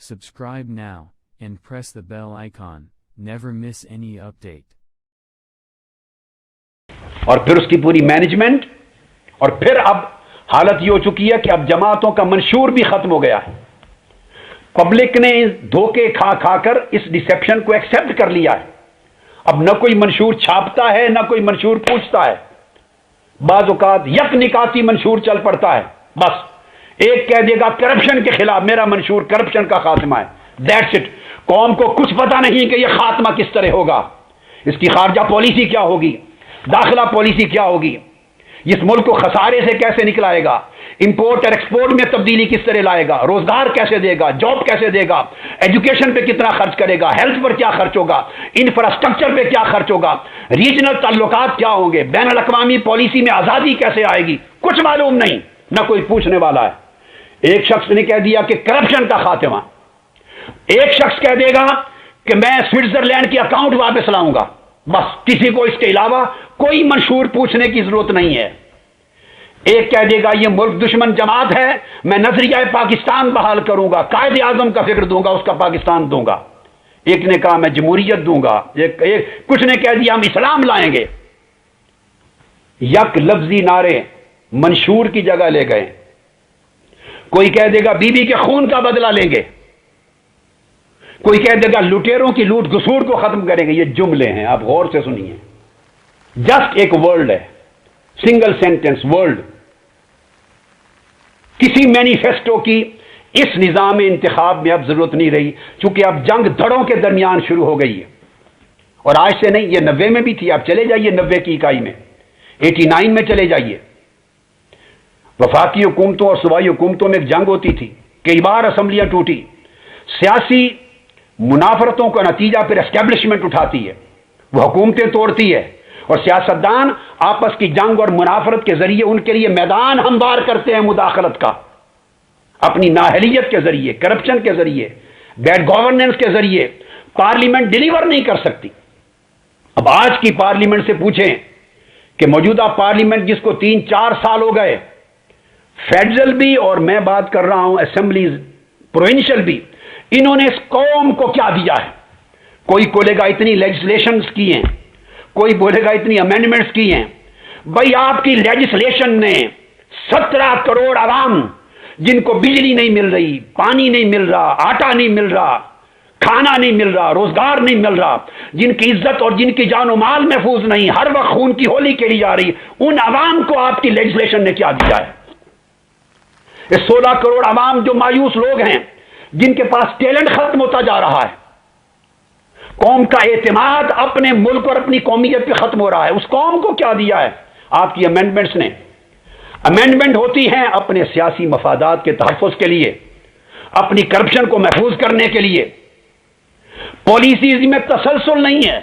Subscribe now and press the bell icon. Never miss any update. اور پھر اس کی پوری مینجمنٹ، اور پھر اب حالت یہ ہو چکی ہے کہ اب جماعتوں کا منشور بھی ختم ہو گیا ہے۔ پبلک نے دھوکے کھا کھا کر اس ڈسیپشن کو ایکسپٹ کر لیا ہے۔ اب نہ کوئی منشور چھاپتا ہے نہ کوئی منشور پوچھتا ہے، بعض اوقات یک نکاتی منشور چل پڑتا ہے، بس ایک کہہ دے گا کرپشن کے خلاف میرا منشور کرپشن کا خاتمہ ہے، دیٹس اٹ۔ قوم کو کچھ پتا نہیں کہ یہ خاتمہ کس طرح ہوگا، اس کی خارجہ پالیسی کیا ہوگی، داخلہ پالیسی کیا ہوگی، اس ملک کو خسارے سے کیسے نکلائے گا، امپورٹ اور ایکسپورٹ میں تبدیلی کس طرح لائے گا، روزگار کیسے دے گا، جاب کیسے دے گا، ایجوکیشن پہ کتنا خرچ کرے گا، ہیلتھ پر کیا خرچ ہوگا، انفراسٹرکچر پہ کیا خرچ ہوگا، ریجنل تعلقات کیا ہوں گے، بین الاقوامی پالیسی میں آزادی کیسے آئے گی، کچھ معلوم نہیں، نہ کوئی پوچھنے والا ہے۔ ایک شخص نے کہہ دیا کہ کرپشن کا خاتمہ، ایک شخص کہہ دے گا کہ میں سوئٹزرلینڈ کی اکاؤنٹ واپس لاؤں گا، بس کسی کو اس کے علاوہ کوئی منشور پوچھنے کی ضرورت نہیں ہے۔ ایک کہہ دے گا یہ ملک دشمن جماعت ہے، میں نظریہ پاکستان بحال کروں گا، قائد اعظم کا فکر دوں گا، اس کا پاکستان دوں گا۔ ایک نے کہا میں جمہوریت دوں گا، کچھ نے کہہ دیا ہم اسلام لائیں گے۔ یک لفظی نعرے منشور کی جگہ لے گئے۔ کوئی کہہ دے گا بی بی کے خون کا بدلہ لیں گے، کوئی کہہ دے گا لٹیروں کی لوٹ گسور کو ختم کریں گے۔ یہ جملے ہیں، آپ غور سے سنیے، جسٹ ایک ورڈ ہے، سنگل سینٹنس ورڈ۔ کسی مینیفیسٹو کی اس نظام انتخاب میں اب ضرورت نہیں رہی، چونکہ اب جنگ دھڑوں کے درمیان شروع ہو گئی ہے، اور آج سے نہیں، یہ 90 میں بھی تھی۔ آپ چلے جائیے 90 کی اکائی میں، 89 میں چلے جائیے، وفاقی حکومتوں اور صوبائی حکومتوں میں ایک جنگ ہوتی تھی، کئی بار اسمبلیاں ٹوٹی، سیاسی منافرتوں کا نتیجہ پھر اسٹیبلشمنٹ اٹھاتی ہے، وہ حکومتیں توڑتی ہے، اور سیاستدان آپس کی جنگ اور منافرت کے ذریعے ان کے لیے میدان ہموار کرتے ہیں مداخلت کا، اپنی نااہلیت کے ذریعے، کرپشن کے ذریعے، بیڈ گورننس کے ذریعے۔ پارلیمنٹ ڈیلیور نہیں کر سکتی۔ اب آج کی پارلیمنٹ سے پوچھیں کہ موجودہ پارلیمنٹ جس کو 3-4 سال ہو گئے، فیڈرل بھی اور میں بات کر رہا ہوں اسمبلیز پروونشل بھی، انہوں نے اس قوم کو کیا دیا ہے؟ کوئی بولے گا اتنی لیجسلیشنز کی ہیں، کوئی بولے گا اتنی امینڈمنٹس کی ہیں۔ بھائی آپ کی لیجسلیشن نے 17 کروڑ عوام جن کو بجلی نہیں مل رہی، پانی نہیں مل رہا، آٹا نہیں مل رہا، کھانا نہیں مل رہا، روزگار نہیں مل رہا، جن کی عزت اور جن کی جان و مال محفوظ نہیں، ہر وقت خون کی ہولی کھیلی جا رہی، ان عوام کو آپ کی لیجسلیشن نے کیا دیا ہے؟ یہ 16 کروڑ عوام جو مایوس لوگ ہیں، جن کے پاس ٹیلنٹ ختم ہوتا جا رہا ہے، قوم کا اعتماد اپنے ملک اور اپنی قومیت پہ ختم ہو رہا ہے، اس قوم کو کیا دیا ہے آپ کی امینڈمنٹس نے؟ امینڈمنٹ ہوتی ہیں اپنے سیاسی مفادات کے تحفظ کے لیے، اپنی کرپشن کو محفوظ کرنے کے لیے، پالیسیز میں تسلسل نہیں ہے۔